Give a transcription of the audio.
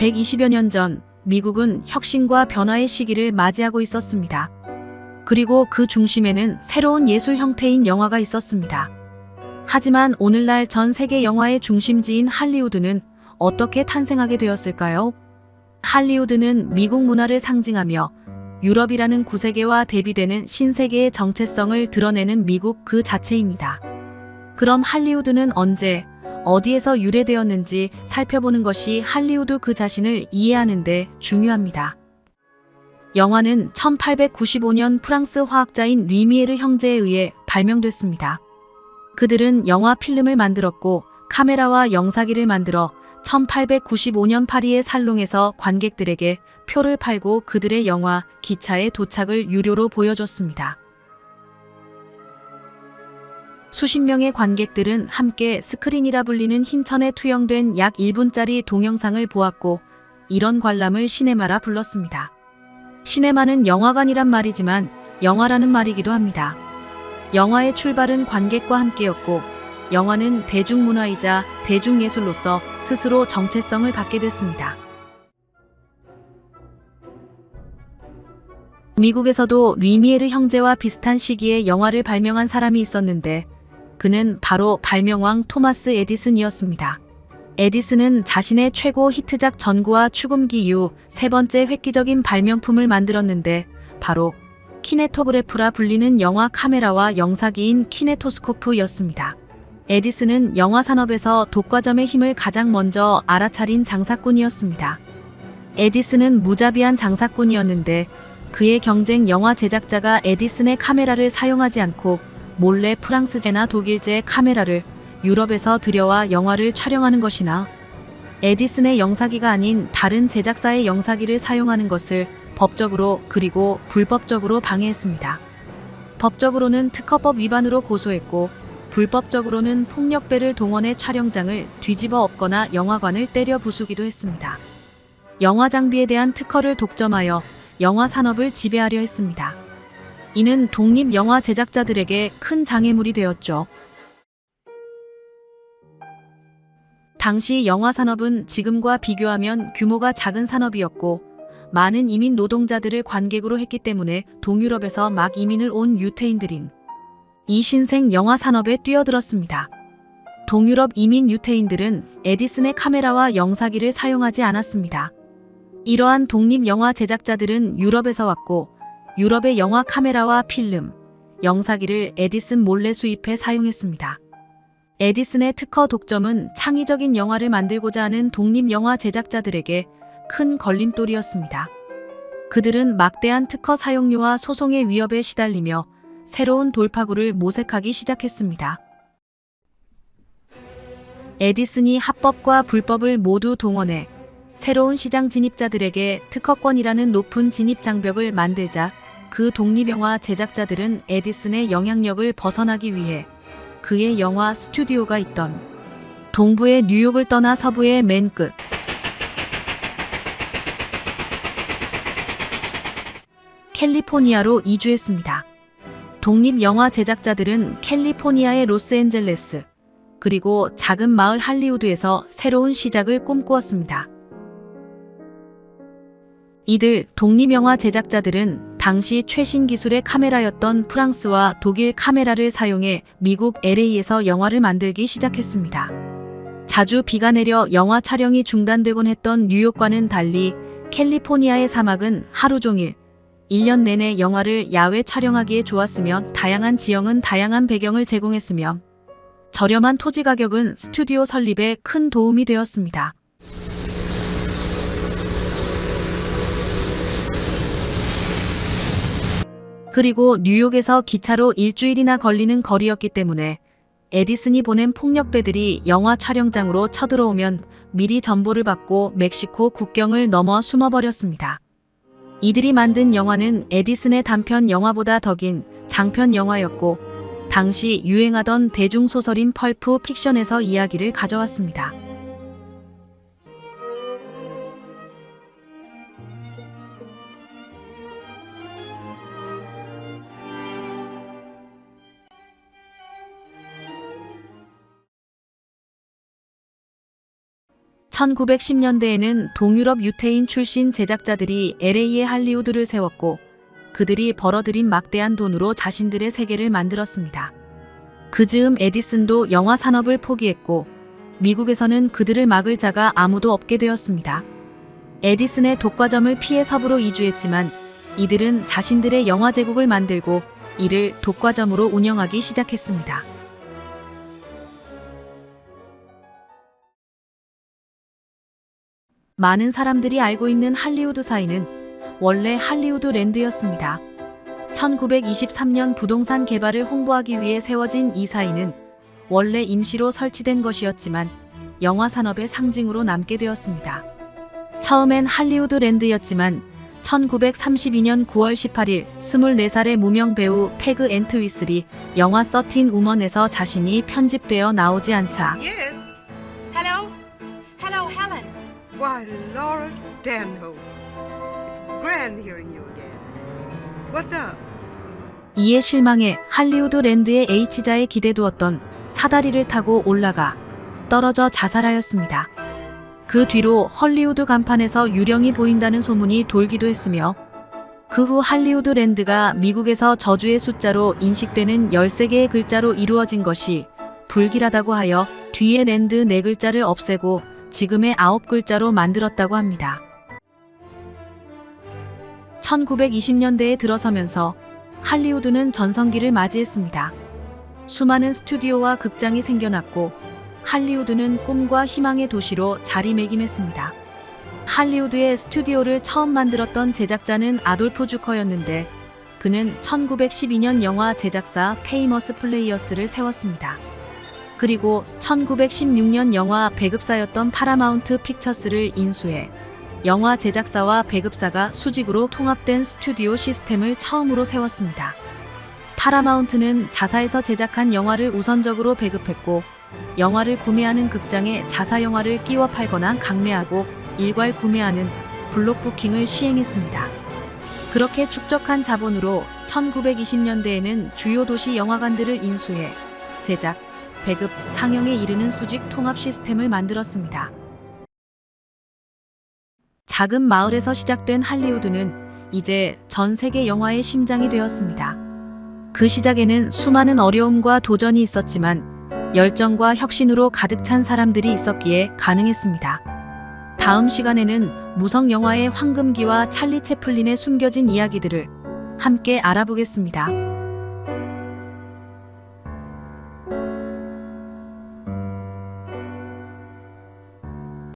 120여 년 전 미국은 혁신과 변화의 시기를 맞이하고 있었습니다. 그리고 그 중심에는 새로운 예술 형태인 영화가 있었습니다. 하지만 오늘날 전 세계 영화의 중심지인 할리우드는 어떻게 탄생하게 되었을까요? 할리우드는 미국 문화를 상징하며 유럽이라는 구세계와 대비되는 신세계의 정체성을 드러내는 미국 그 자체입니다. 그럼 할리우드는 언제, 어디에서 유래되었는지 살펴보는 것이 할리우드 그 자신을 이해하는 데 중요합니다. 영화는 1895년 프랑스 화학자인 류미에르 형제에 의해 발명됐습니다. 그들은 영화 필름을 만들었고 카메라와 영사기를 만들어 1895년 파리의 살롱에서 관객들에게 표를 팔고 그들의 영화 기차의 도착을 유료로 보여줬습니다. 수십 명의 관객들은 함께 스크린이라 불리는 흰천에 투영된 약 1분짜리 동영상을 보았고 이런 관람을 시네마라 불렀습니다. 시네마는 영화관이란 말이지만 영화라는 말이기도 합니다. 영화의 출발은 관객과 함께였고 영화는 대중문화이자 대중예술로서 스스로 정체성을 갖게 됐습니다. 미국에서도 류미에르 형제와 비슷한 시기에 영화를 발명한 사람이 있었는데 그는 바로 발명왕 토마스 에디슨이었습니다. 에디슨은 자신의 최고 히트작 전구와 축음기 이후 세 번째 획기적인 발명품을 만들었는데 바로 키네토그래프라 불리는 영화 카메라와 영사기인 키네토스코프였습니다. 에디슨은 영화 산업에서 독과점의 힘을 가장 먼저 알아차린 장사꾼이었습니다. 에디슨은 무자비한 장사꾼이었는데 그의 경쟁 영화 제작자가 에디슨의 카메라를 사용하지 않고 몰래 프랑스제나 독일제의 카메라를 유럽에서 들여와 영화를 촬영하는 것이나 에디슨의 영사기가 아닌 다른 제작사의 영사기를 사용하는 것을 법적으로 그리고 불법적으로 방해했습니다. 법적으로는 특허법 위반으로 고소했고 불법적으로는 폭력배를 동원해 촬영장을 뒤집어 엎거나 영화관을 때려 부수기도 했습니다. 영화 장비에 대한 특허를 독점하여 영화 산업을 지배하려 했습니다. 이는 독립 영화 제작자들에게 큰 장애물이 되었죠. 당시 영화 산업은 지금과 비교하면 규모가 작은 산업이었고 많은 이민 노동자들을 관객으로 했기 때문에 동유럽에서 막 이민을 온 유태인들인 이 신생 영화 산업에 뛰어들었습니다. 동유럽 이민 유태인들은 에디슨의 카메라와 영사기를 사용하지 않았습니다. 이러한 독립 영화 제작자들은 유럽에서 왔고 유럽의 영화 카메라와 필름, 영사기를 에디슨 몰래 수입해 사용했습니다. 에디슨의 특허 독점은 창의적인 영화를 만들고자 하는 독립 영화 제작자들에게 큰 걸림돌이었습니다. 그들은 막대한 특허 사용료와 소송의 위협에 시달리며 새로운 돌파구를 모색하기 시작했습니다. 에디슨이 합법과 불법을 모두 동원해 새로운 시장 진입자들에게 특허권이라는 높은 진입 장벽을 만들자 그 독립영화 제작자들은 에디슨의 영향력을 벗어나기 위해 그의 영화 스튜디오가 있던 동부의 뉴욕을 떠나 서부의 맨 끝 캘리포니아로 이주했습니다. 독립영화 제작자들은 캘리포니아의 로스앤젤레스 그리고 작은 마을 할리우드에서 새로운 시작을 꿈꾸었습니다. 이들 독립영화 제작자들은 당시 최신 기술의 카메라였던 프랑스와 독일 카메라를 사용해 미국 LA에서 영화를 만들기 시작했습니다. 자주 비가 내려 영화 촬영이 중단되곤 했던 뉴욕과는 달리 캘리포니아의 사막은 하루 종일 1년 내내 영화를 야외 촬영하기에 좋았으며 다양한 지형은 다양한 배경을 제공했으며 저렴한 토지 가격은 스튜디오 설립에 큰 도움이 되었습니다. 그리고 뉴욕에서 기차로 일주일이나 걸리는 거리였기 때문에 에디슨이 보낸 폭력배들이 영화 촬영장으로 쳐들어오면 미리 전보를 받고 멕시코 국경을 넘어 숨어버렸습니다. 이들이 만든 영화는 에디슨의 단편 영화보다 더 긴 장편 영화였고 당시 유행하던 대중소설인 펄프 픽션에서 이야기를 가져왔습니다. 1910년대에는 동유럽 유태인 출신 제작자들이 LA에 할리우드를 세웠고 그들이 벌어들인 막대한 돈으로 자신들의 세계를 만들었습니다. 그 즈음 에디슨도 영화 산업을 포기했고 미국에서는 그들을 막을 자가 아무도 없게 되었습니다. 에디슨의 독과점을 피해 서부로 이주했지만 이들은 자신들의 영화 제국을 만들고 이를 독과점으로 운영하기 시작했습니다. 많은 사람들이 알고 있는 할리우드사이는 원래 할리우드 랜드였습니다. 1923년 부동산 개발을 홍보하기 위해 세워진 이 사이는 원래 임시로 설치된 것이었지만 영화 산업의 상징으로 남게 되었습니다. 처음엔 할리우드 랜드였지만 1932년 9월 18일 24살의 무명 배우 페그 엔트위슬이 영화 13 우먼에서 자신이 편집되어 나오지 않자 Yes. Hello? Hello, Helen. Why, Laura Stanhope. It's grand hearing you again. What's up? 이에 실망해 할리우드 랜드의 H자에 기대두었던 사다리를 타고 올라가 떨어져 자살하였습니다. 그 뒤로 헐리우드 간판에서 유령이 보인다는 소문이 돌기도 했으며 그 후 할리우드 랜드가 미국에서 저주의 숫자로 인식되는 13개의 글자로 이루어진 것이 불길하다고 하여 뒤에 랜드 4글자를 없애고 지금의 9글자로 만들었다고 합니다. 1920년대에 들어서면서 할리우드는 전성기를 맞이했습니다. 수많은 스튜디오와 극장이 생겨났고 할리우드는 꿈과 희망의 도시로 자리매김했습니다. 할리우드의 스튜디오를 처음 만들었던 제작자는 아돌프 주커였는데 그는 1912년 영화 제작사 페이머스 플레이어스를 세웠습니다. 그리고 1916년 영화 배급사였던 파라마운트 픽처스를 인수해 영화 제작사와 배급사가 수직으로 통합된 스튜디오 시스템을 처음으로 세웠습니다. 파라마운트는 자사에서 제작한 영화를 우선적으로 배급했고 영화를 구매하는 극장에 자사 영화를 끼워 팔거나 강매하고 일괄 구매하는 블록 부킹을 시행했습니다. 그렇게 축적한 자본으로 1920년대에는 주요 도시 영화관들을 인수해 제작, 배급, 상영에 이르는 수직 통합 시스템을 만들었습니다. 작은 마을에서 시작된 할리우드는 이제 전 세계 영화의 심장이 되었습니다. 그 시작에는 수많은 어려움과 도전이 있었지만 열정과 혁신으로 가득 찬 사람들이 있었기에 가능했습니다. 다음 시간에는 무성 영화의 황금기와 찰리 채플린의 숨겨진 이야기들을 함께 알아보겠습니다.